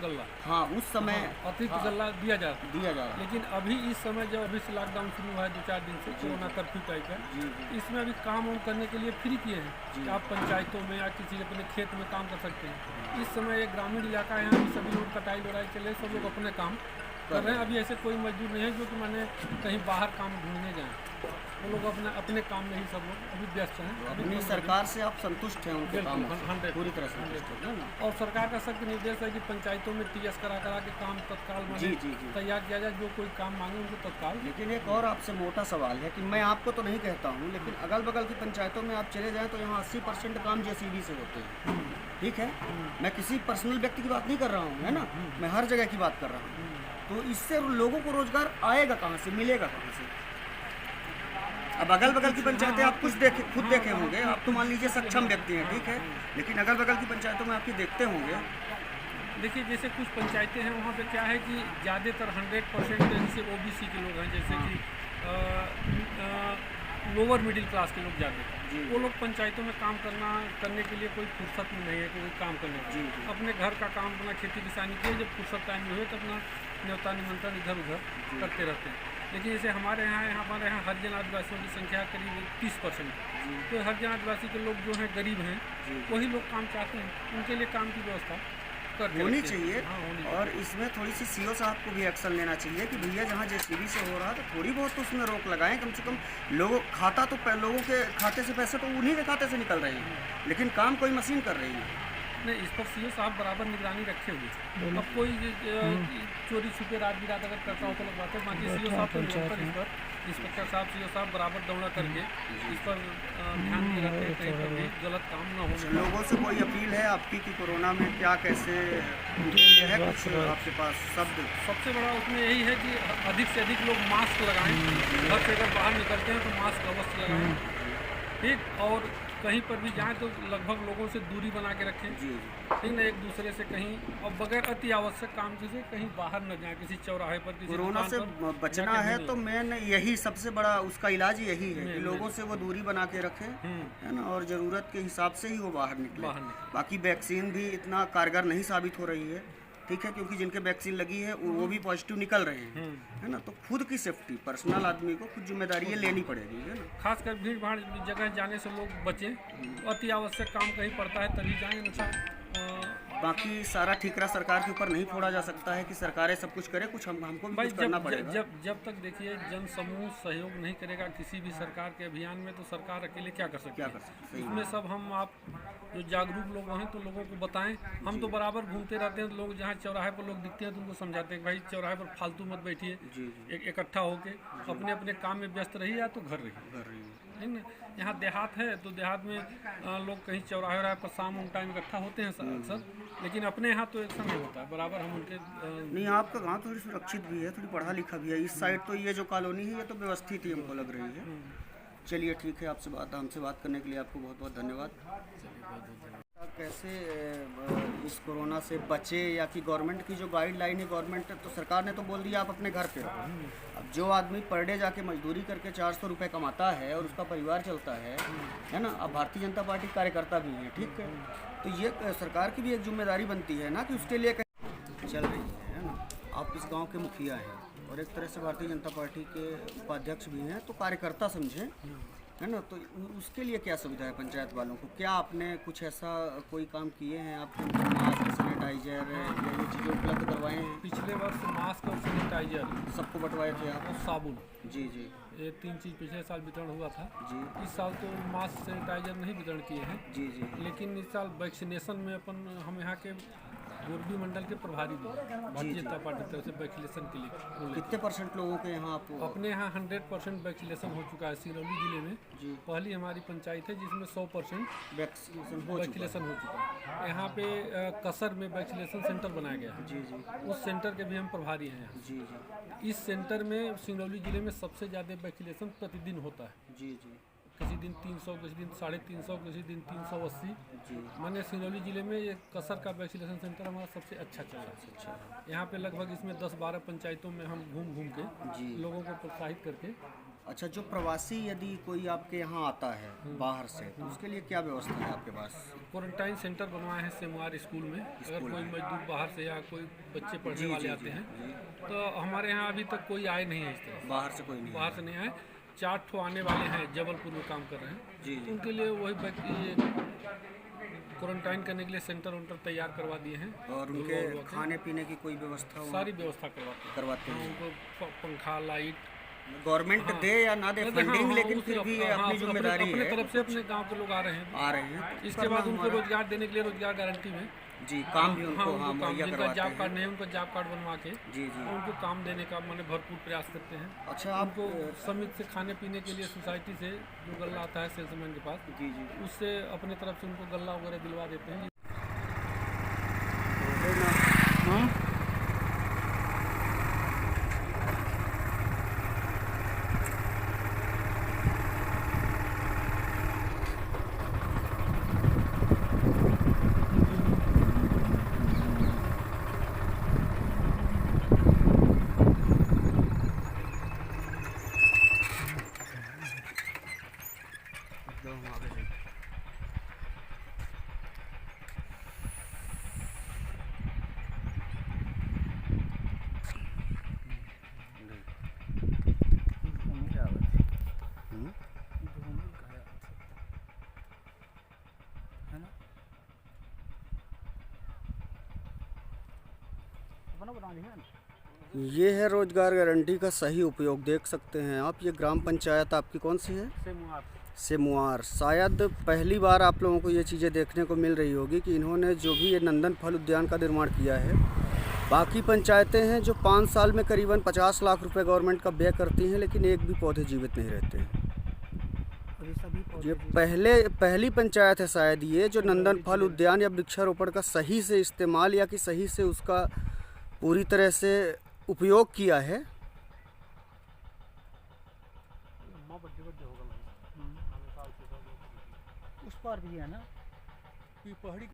गल्ला। हाँ, उस समय अतिरिक्त हाँ, गल्ला दिया जा रहा दिया जा रहा है। लेकिन अभी इस समय जब अभी से लॉकडाउन शुरू हुआ है 2-4 दिन से कोरोना कर्फ्यू टाइप का, जी जी इसमें अभी काम वाम करने के लिए फ्री किए हैं जी। कि आप पंचायतों में या किसी अपने खेत में काम कर सकते हैं। इस समय एक ग्रामीण इलाका है, यहाँ भी सभी लोग कटाई लोड़ाई चले, सब लोग अपने काम कर रहे हैं। अभी ऐसे कोई मजदूर नहीं है जो कि मैंने कहीं बाहर काम ढूंढने जाए, वो लोग अपने काम में ही सब लोग अभी व्यस्त हैं। अपनी सरकार से आप संतुष्ट हैं उनके काम से? 100 पूरी तरह से संतुष्ट हैं ना? और सरकार का सख्त निर्देश है कि पंचायतों में टीएस करा के काम तत्काल जी जी जी। तैयार किया जाए, जो कोई काम मांगे उनको तत्काल। लेकिन एक और आपसे मोटा सवाल है कि मैं आपको तो नहीं कहता हूँ, लेकिन अगल बगल की पंचायतों में आप चले जाएं तो यहाँ 80% काम जेसीबी से होते हैं, ठीक है? मैं किसी पर्सनल व्यक्ति की बात नहीं कर रहा हूँ, है ना? मैं हर जगह की बात कर रहा हूँ। तो इससे लोगों को रोजगार आएगा कहाँ से, मिलेगा कहाँ से? अब अगल बगल की पंचायतें आप खुद देखे होंगे, आप तो मान लीजिए सक्षम व्यक्ति हैं, ठीक है, लेकिन अगल बगल की पंचायतों में आपकी देखते होंगे। देखिए जैसे कुछ पंचायतें हैं वहाँ पे क्या है कि ज़्यादातर 100% जैसे ओबीसी के लोग हैं, जैसे कि लोअर मिडिल क्लास के लोग ज़्यादा, वो लोग पंचायतों में काम करने के लिए कोई फुर्सत में नहीं है कि कोई काम करने जी अपने घर का काम, अपना खेती किसानी के जब फुर्सत टाइम में हुए तो अपना न्योता निमंत्रण इधर उधर करते रहते हैं। लेकिन जैसे हमारे यहाँ हरिजन आदिवासियों की संख्या करीब 30%, तो हरिजन आदिवासी के लोग जो हैं गरीब हैं, वही लोग काम चाहते हैं, उनके लिए काम की व्यवस्था होनी चाहिए। और इसमें थोड़ी सी सीओ साहब को भी एक्शन लेना चाहिए कि भैया जहाँ जेसीबी से हो रहा है तो थोड़ी बहुत तो उसमें रोक लगाएं, कम से कम लोगों के खाते से पैसे तो उन्हीं के खाते से निकल रहे हैं, लेकिन काम कोई मशीन कर रही है। नहीं, इस पर सीओ साहब बराबर निगरानी रखे हुए। अब कोई चोरी छुपे रात बिरात अगर करता हो तो लगवाते हैं, बाकी सीओ साहब तो निरंतर इस पर, इंस्पेक्टर साहब सीओ साहब बराबर दौड़ा करके इस पर ध्यान दिए रहते हैं, कहीं पर भी गलत काम ना हो। लोगों से कोई अपील है आपकी कि कोरोना में क्या कैसे है, कुछ आपके पास शब्द? सबसे बड़ा उसमें यही है कि अधिक से अधिक लोग मास्क लगाएं, घर से अगर बाहर निकलते हैं तो मास्क अवश्य लगाएं, ठीक, और कहीं पर भी जाएं तो लगभग लोगों से दूरी बना के रखें, ठीक ना, एक दूसरे से कहीं और बगैर अति आवश्यक काम से कहीं बाहर न जाएं, किसी चौराहे पर, किसी कोरोना से बचना है तो मेन यही सबसे बड़ा उसका इलाज यही है कि लोगों से वो दूरी बना के रखें, है ना, और ज़रूरत के हिसाब से ही वो बाहर निकले। बाकी वैक्सीन भी इतना कारगर नहीं साबित हो रही है, ठीक है, क्योंकि जिनके वैक्सीन लगी है वो भी पॉजिटिव निकल रहे हैं, है ना, तो खुद की सेफ्टी पर्सनल आदमी को खुद जिम्मेदारी लेनी पड़ेगी, है ना। खासकर भीड़ भाड़ जगह जाने से लोग बचें, अति आवश्यक काम कहीं पड़ता है तभी जाएं, अन्यथा बाकी सारा ठीकरा सरकार के ऊपर नहीं फोड़ा जा सकता है कि सरकारें सब कुछ करे, कुछ हमको भी कुछ करना पड़ेगा। जब तक देखिए जन समूह सहयोग नहीं करेगा किसी भी सरकार के अभियान में, तो सरकार अकेले क्या कर सकती है? इसमें सब हम आप जो जागरूक लोग हैं तो लोगों को बताएं। हम तो बराबर घूमते रहते हैं, तो लोग जहाँ चौराहे पर लोग दिखते हैं तो उनको समझाते हैं कि भाई चौराहे पर फालतू मत बैठिए, इकट्ठा होके अपने अपने काम में व्यस्त रहिए या तो घर रहिए, है ना। यहाँ देहात है तो देहात में लोग कहीं चौराहे पर शाम टाइम इकट्ठा होते हैं अक्सर, लेकिन अपने यहाँ तो ऐसा नहीं होता है, बराबर हम उनके नहीं। आपका गांव थोड़ी सुरक्षित भी है, थोड़ी पढ़ा लिखा भी है, इस साइड तो ये जो कॉलोनी है ये तो व्यवस्थित ही हमको लग रही है। चलिए ठीक है, हमसे बात करने के लिए आपको बहुत बहुत धन्यवाद। कैसे इस कोरोना से बचे, या कि गवर्नमेंट की जो गाइडलाइन है, गवर्नमेंट तो सरकार ने तो बोल दिया आप अपने घर पे रहो। अब जो आदमी पर डे जाके मजदूरी करके 400 रुपये कमाता है और उसका परिवार चलता है ना, अब भारतीय जनता पार्टी कार्यकर्ता भी हैं, ठीक है, तो ये सरकार की भी एक जिम्मेदारी बनती है ना कि उसके लिए चल रही है ना। आप इस गाँव के मुखिया हैं और एक तरह से भारतीय जनता पार्टी के उपाध्यक्ष भी हैं, तो कार्यकर्ता समझें, है ना, तो उसके लिए क्या सुविधा है पंचायत वालों को? क्या आपने कुछ ऐसा कोई काम किए हैं? आपके मास्क, सैनिटाइजर ये चीज़ें उपलब्ध करवाए हैं? पिछले वर्ष मास्क और सैनिटाइजर सबको बंटवाए थे आप? और साबुन, जी, ये 3 चीज़ पिछले साल वितरण हुआ था जी। इस साल तो मास्क सैनिटाइजर नहीं वितरण किए हैं जी, लेकिन इस साल वैक्सीनेशन में हम यहाँ के गोरबी मंडल के प्रभारी भी भारतीय जनता पार्टी की तरफ से वैक्सीनेशन के लिए कितने % लोगों के यहाँ अपने यहाँ 100% वैक्सीनेशन हो चुका है। सिरौली जिले में पहली हमारी पंचायत है जिसमें 100% वैक्सीनेशन हो चुका है। यहाँ पे कसर में वैक्सीनेशन सेंटर बनाया गया है, उस सेंटर के भी हम प्रभारी हैं यहाँ। इस सेंटर में सिरौली जिले में सबसे ज़्यादा वैक्सीनेशन प्रतिदिन होता है। किसी दिन 300, किसी दिन 350, किसी दिन 380। मैंने सिरौली जिले में ये कसर का वैक्सीनेशन सेंटर हमारा सबसे अच्छा चल रहा है। यहाँ पे लगभग इसमें 10-12 पंचायतों में हम घूम के लोगों को प्रोत्साहित करके अच्छा, जो प्रवासी यदि कोई आपके यहाँ आता है बाहर से, तो उसके लिए क्या व्यवस्था है आपके पास? क्वारंटाइन सेंटर बनवाए हैं सेमुआर स्कूल में। अगर कोई मजदूर बाहर से या कोई बच्चे पढ़ने वाले आते हैं तो हमारे यहाँ अभी तक कोई आए नहीं है इस तरह। बाहर से कोई नहीं? बाहर से नहीं आए। 4 ठो आने वाले हैं, जबलपुर में काम कर रहे हैं। जी तो उनके लिए वही क्वारंटाइन करने के लिए सेंटर तैयार करवा दिए हैं। और उनके खाने पीने की कोई व्यवस्था? सारी व्यवस्था करवाते हैं। उनको पंखा, लाइट गवर्नमेंट दे या ना दे फंडिंग, लेकिन फिर भी ये अपनी जिम्मेदारी अपने है। तरफ से अपने गांव के लोग आ रहे हैं। इसके बाद उनको रोजगार देने के लिए रोजगार गारंटी में जी काम भी उनको मुहैया जिनका करवाते जॉब कार्ड हैं। नहीं है उनको जॉब कार्ड बनवा के जी उनको काम देने का मैंने भरपूर प्रयास करते हैं। अच्छा, आप उनको समिति से खाने पीने के लिए सोसाइटी से जो गल्ला आता है सेल्समैन के पास, जी उससे अपने तरफ से उनको गल्ला वगैरह दिलवा देते हैं। ये है रोजगार गारंटी का सही उपयोग, देख सकते हैं आप। ये ग्राम पंचायत आपकी कौन सी है? सेमुआर। शायद पहली बार आप लोगों को ये चीज़ें देखने को मिल रही होगी कि इन्होंने जो भी ये नंदन फल उद्यान का निर्माण किया है। बाकी पंचायतें हैं जो 5 साल में करीबन 50 लाख रुपए गवर्नमेंट का व्यय करती हैं, लेकिन एक भी पौधे जीवित नहीं रहते हैं। ये पहली पंचायत है शायद ये जो नंदन फल उद्यान या वृक्षारोपण का सही से इस्तेमाल या कि सही से उसका पूरी तरह से उपयोग किया है। उस पार भी है ना, पहाड़ी